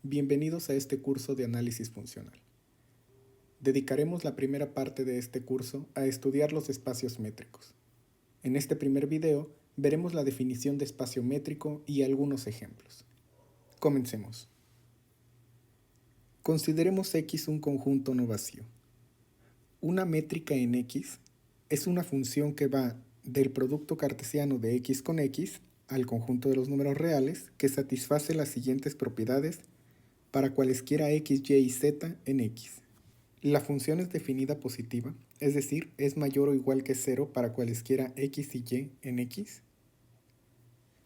Bienvenidos a este curso de análisis funcional. Dedicaremos la primera parte de este curso a estudiar los espacios métricos. En este primer video veremos la definición de espacio métrico y algunos ejemplos. Comencemos. Consideremos X un conjunto no vacío. Una métrica en X es una función que va del producto cartesiano de X con X al conjunto de los números reales que satisface las siguientes propiedades para cualesquiera x, y y z en X. La función es definida positiva, es decir, es mayor o igual que 0 para cualesquiera x y y en X.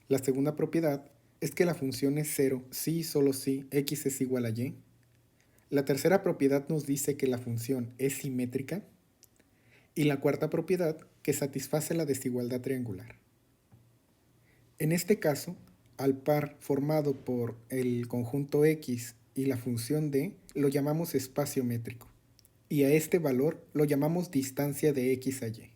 La segunda propiedad es que la función es 0 si y solo si x es igual a y. La tercera propiedad nos dice que la función es simétrica. Y la cuarta propiedad que satisface la desigualdad triangular. En este caso, al par formado por el conjunto X y la función D lo llamamos espacio métrico, y a este valor lo llamamos distancia de X a Y.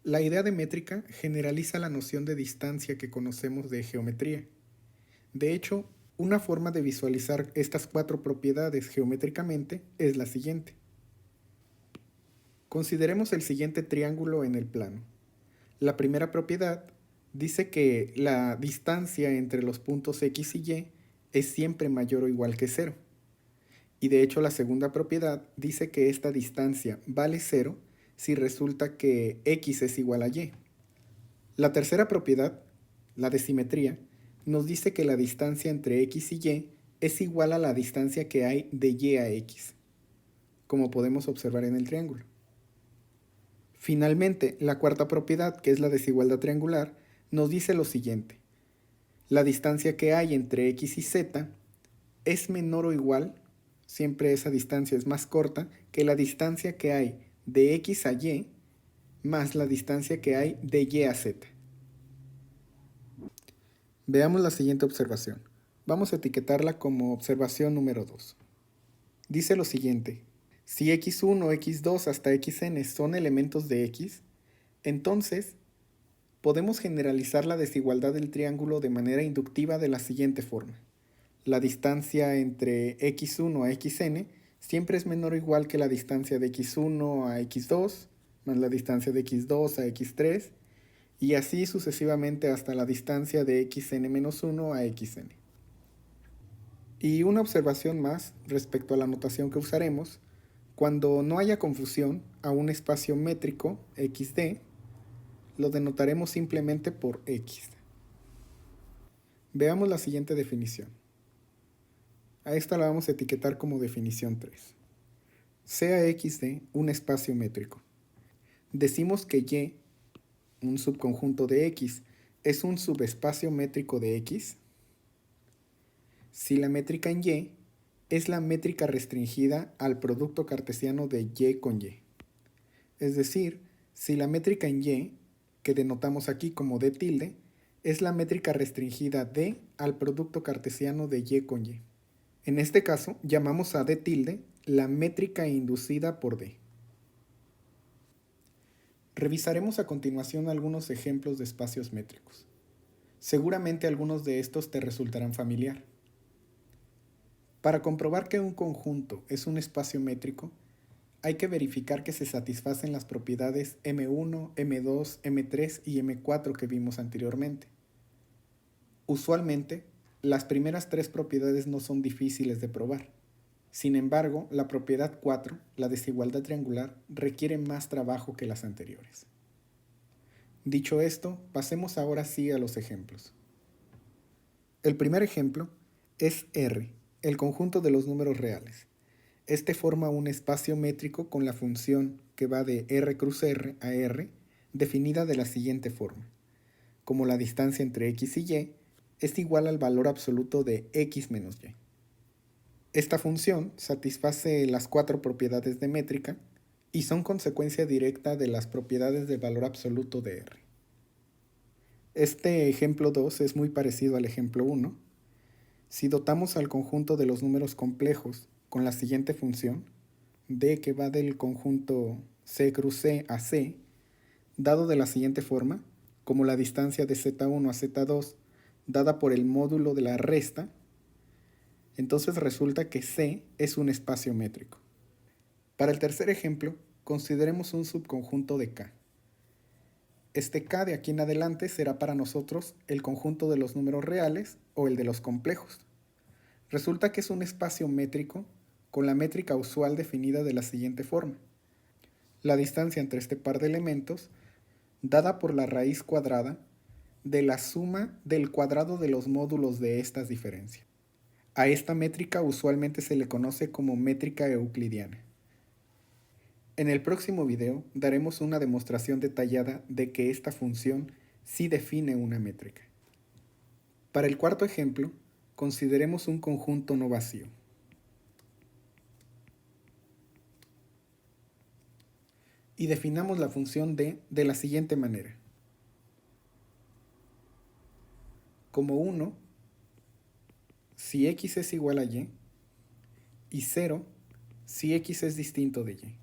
La idea de métrica generaliza la noción de distancia que conocemos de geometría. De hecho, una forma de visualizar estas cuatro propiedades geométricamente es la siguiente. Consideremos el siguiente triángulo en el plano. La primera propiedad dice que la distancia entre los puntos X y Y es siempre mayor o igual que 0. Y de hecho la segunda propiedad dice que esta distancia vale 0 si resulta que X es igual a Y. La tercera propiedad, la de simetría, nos dice que la distancia entre X y Y es igual a la distancia que hay de Y a X, como podemos observar en el triángulo. Finalmente, la cuarta propiedad, que es la desigualdad triangular, nos dice lo siguiente. La distancia que hay entre X y Z es menor o igual, siempre esa distancia es más corta, que la distancia que hay de X a Y más la distancia que hay de Y a Z. Veamos la siguiente observación. Vamos a etiquetarla como observación número 2. Dice lo siguiente. Si x1, x2 hasta xn son elementos de X, entonces podemos generalizar la desigualdad del triángulo de manera inductiva de la siguiente forma. La distancia entre x1 a xn siempre es menor o igual que la distancia de x1 a x2, más la distancia de x2 a x3, y así sucesivamente hasta la distancia de xn-1 a xn. Y una observación más respecto a la notación que usaremos. Cuando no haya confusión, a un espacio métrico xd lo denotaremos simplemente por x. Veamos la siguiente definición. A esta la vamos a etiquetar como definición 3. Sea xd un espacio métrico. Decimos que y, un subconjunto de x, es un subespacio métrico de x si la métrica en y es la métrica restringida al producto cartesiano de y con y. Es decir, si la métrica en y, que denotamos aquí como d tilde, es la métrica restringida d al producto cartesiano de y con y. En este caso, llamamos a d tilde la métrica inducida por d. Revisaremos a continuación algunos ejemplos de espacios métricos. Seguramente algunos de estos te resultarán familiar. Para comprobar que un conjunto es un espacio métrico, hay que verificar que se satisfacen las propiedades M1, M2, M3 y M4 que vimos anteriormente. Usualmente, las primeras tres propiedades no son difíciles de probar. Sin embargo, la propiedad 4, la desigualdad triangular, requiere más trabajo que las anteriores. Dicho esto, pasemos ahora sí a los ejemplos. El primer ejemplo es R, el conjunto de los números reales. Este forma un espacio métrico con la función que va de R cruz R a R, definida de la siguiente forma. Como la distancia entre X y Y es igual al valor absoluto de X menos Y. Esta función satisface las cuatro propiedades de métrica y son consecuencia directa de las propiedades del valor absoluto de R. Este ejemplo 2 es muy parecido al ejemplo 1. Si dotamos al conjunto de los números complejos con la siguiente función, d que va del conjunto c cruz c a c, dado de la siguiente forma, como la distancia de z1 a z2 dada por el módulo de la resta, Entonces resulta que C es un espacio métrico. Para el tercer ejemplo, consideremos un subconjunto de K. Este K de aquí en adelante será para nosotros el conjunto de los números reales o el de los complejos. Resulta que es un espacio métrico con la métrica usual definida de la siguiente forma. La distancia entre este par de elementos dada por la raíz cuadrada de la suma del cuadrado de los módulos de estas diferencias. A esta métrica usualmente se le conoce como métrica euclidiana. En el próximo video daremos una demostración detallada de que esta función sí define una métrica. Para el cuarto ejemplo, consideremos un conjunto no vacío. Y definamos la función d de la siguiente manera. Como 1, si x es igual a y, y 0, si x es distinto de y.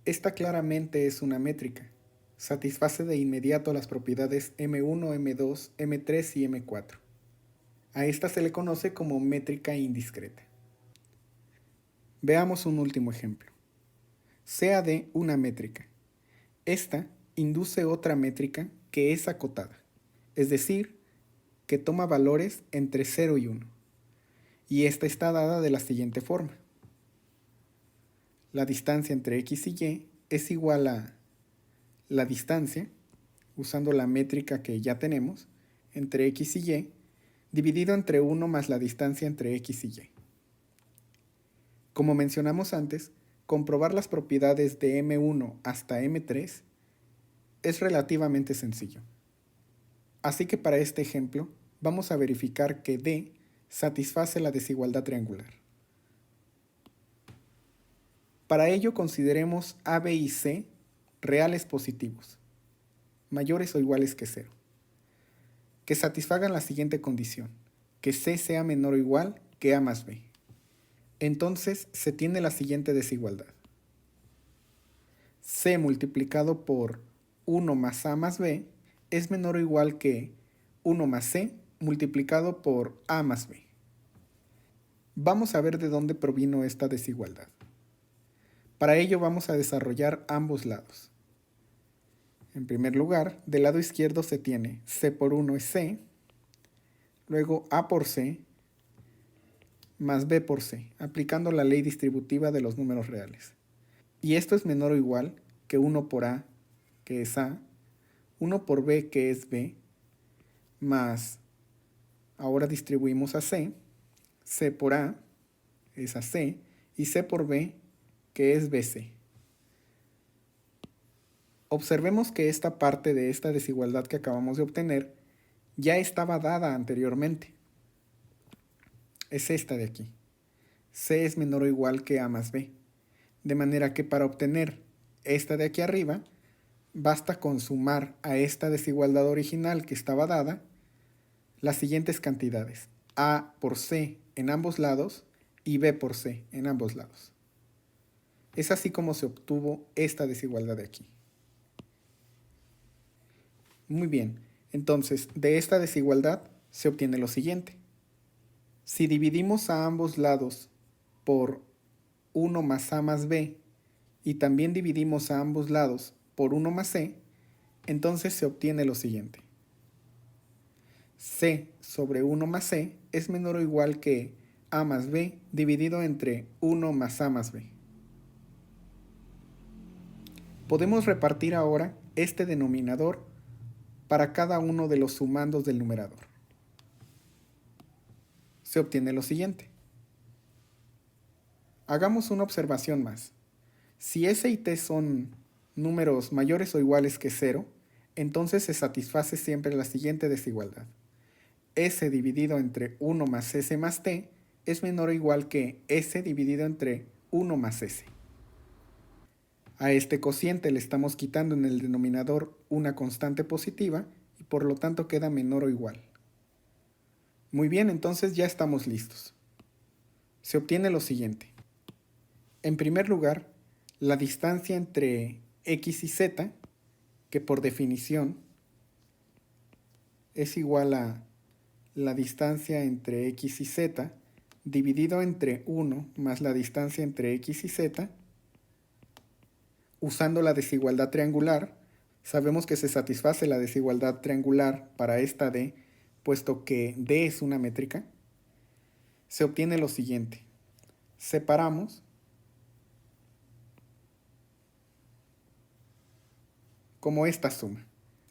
Esta claramente es una métrica. Satisface de inmediato las propiedades M1, M2, M3 y M4. A esta se le conoce como métrica indiscreta. Veamos un último ejemplo. Sea D una métrica. Esta induce otra métrica que es acotada, es decir, que toma valores entre 0 y 1. Y esta está dada de la siguiente forma. La distancia entre x y y es igual a la distancia, usando la métrica que ya tenemos, entre x y y, dividido entre 1 más la distancia entre x y y. Como mencionamos antes, comprobar las propiedades de M1 hasta M3 es relativamente sencillo. Así que para este ejemplo, vamos a verificar que D satisface la desigualdad triangular. Para ello consideremos A, B y C reales positivos, mayores o iguales que 0, que satisfagan la siguiente condición, que C sea menor o igual que A más B. Entonces se tiene la siguiente desigualdad. C multiplicado por 1 más A más B es menor o igual que 1 más C multiplicado por A más B. Vamos a ver de dónde provino esta desigualdad. Para ello vamos a desarrollar ambos lados. En primer lugar, del lado izquierdo se tiene C por 1 es C, luego A por C más B por C, aplicando la ley distributiva de los números reales. Y esto es menor o igual que 1 por A, que es A, 1 por B, que es B, más, ahora distribuimos a C, C por A es AC, y C por B, que es BC. Observemos que esta parte de esta desigualdad que acabamos de obtener ya estaba dada anteriormente. Es esta de aquí. C es menor o igual que A más B. De manera que para obtener esta de aquí arriba, basta con sumar a esta desigualdad original que estaba dada las siguientes cantidades. A por C en ambos lados y B por C en ambos lados. Es así como se obtuvo esta desigualdad de aquí. Muy bien, entonces de esta desigualdad se obtiene lo siguiente. Si dividimos a ambos lados por 1 más A más B y también dividimos a ambos lados por 1 más C, entonces se obtiene lo siguiente. C sobre 1 más C es menor o igual que A más B dividido entre 1 más A más B. Podemos repartir ahora este denominador para cada uno de los sumandos del numerador. Se obtiene lo siguiente. Hagamos una observación más. Si S y T son números mayores o iguales que 0, entonces se satisface siempre la siguiente desigualdad. S dividido entre 1 más S más T es menor o igual que S dividido entre 1 más S. A este cociente le estamos quitando en el denominador una constante positiva y por lo tanto queda menor o igual. Muy bien, entonces ya estamos listos. Se obtiene lo siguiente. En primer lugar, la distancia entre x y z, que por definición es igual a la distancia entre x y z dividido entre 1 más la distancia entre x y z. Usando la desigualdad triangular, sabemos que se satisface la desigualdad triangular para esta d, puesto que d es una métrica. Se obtiene lo siguiente. Separamos como esta suma,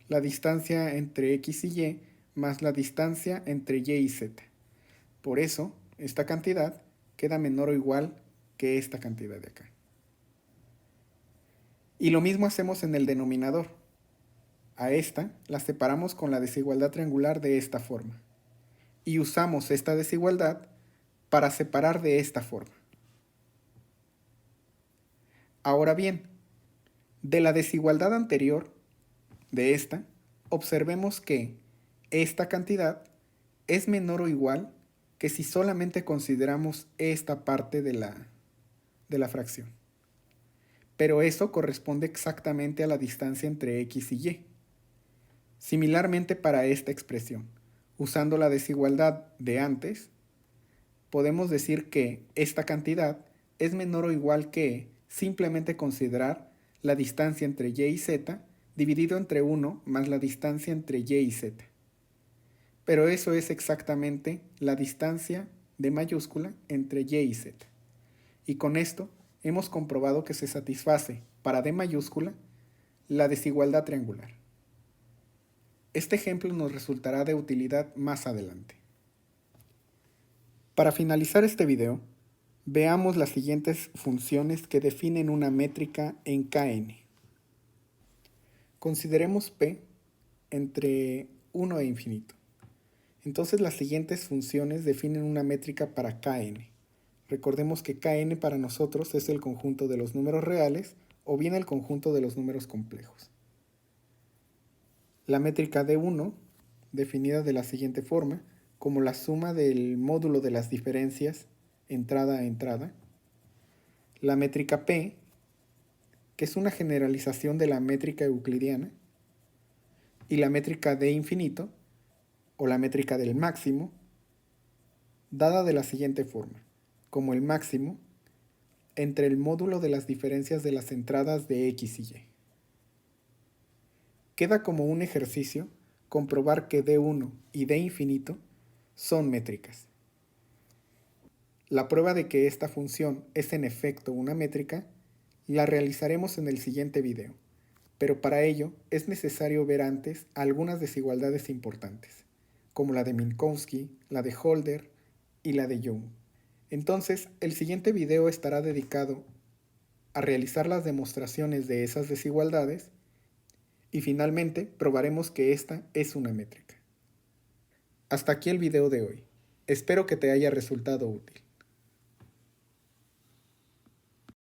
la distancia entre x y y más la distancia entre y y z. Por eso, esta cantidad queda menor o igual que esta cantidad de acá. Y lo mismo hacemos en el denominador. A esta la separamos con la desigualdad triangular de esta forma. Y usamos esta desigualdad para separar de esta forma. Ahora bien, de la desigualdad anterior, de esta, observemos que esta cantidad es menor o igual que si solamente consideramos esta parte de la fracción. Pero eso corresponde exactamente a la distancia entre x y y. Similarmente para esta expresión, usando la desigualdad de antes, podemos decir que esta cantidad es menor o igual que simplemente considerar la distancia entre y y z dividido entre 1 más la distancia entre y y z. Pero eso es exactamente la distancia d mayúscula entre y y z. Y con esto hemos comprobado que se satisface para d mayúscula la desigualdad triangular. Este ejemplo nos resultará de utilidad más adelante. Para finalizar este video, veamos las siguientes funciones que definen una métrica en Kn. Consideremos P entre 1 e infinito. Entonces las siguientes funciones definen una métrica para Kn. Recordemos que Kn para nosotros es el conjunto de los números reales o bien el conjunto de los números complejos. La métrica D1, definida de la siguiente forma, como la suma del módulo de las diferencias entrada a entrada. La métrica P, que es una generalización de la métrica euclidiana. Y la métrica D infinito, o la métrica del máximo, dada de la siguiente forma, como el máximo entre el módulo de las diferencias de las entradas de x y y. Queda como un ejercicio comprobar que D1 y D infinito son métricas. La prueba de que esta función es en efecto una métrica la realizaremos en el siguiente video, pero para ello es necesario ver antes algunas desigualdades importantes, como la de Minkowski, la de Holder y la de Young. Entonces, el siguiente video estará dedicado a realizar las demostraciones de esas desigualdades y finalmente probaremos que esta es una métrica. Hasta aquí el video de hoy. Espero que te haya resultado útil.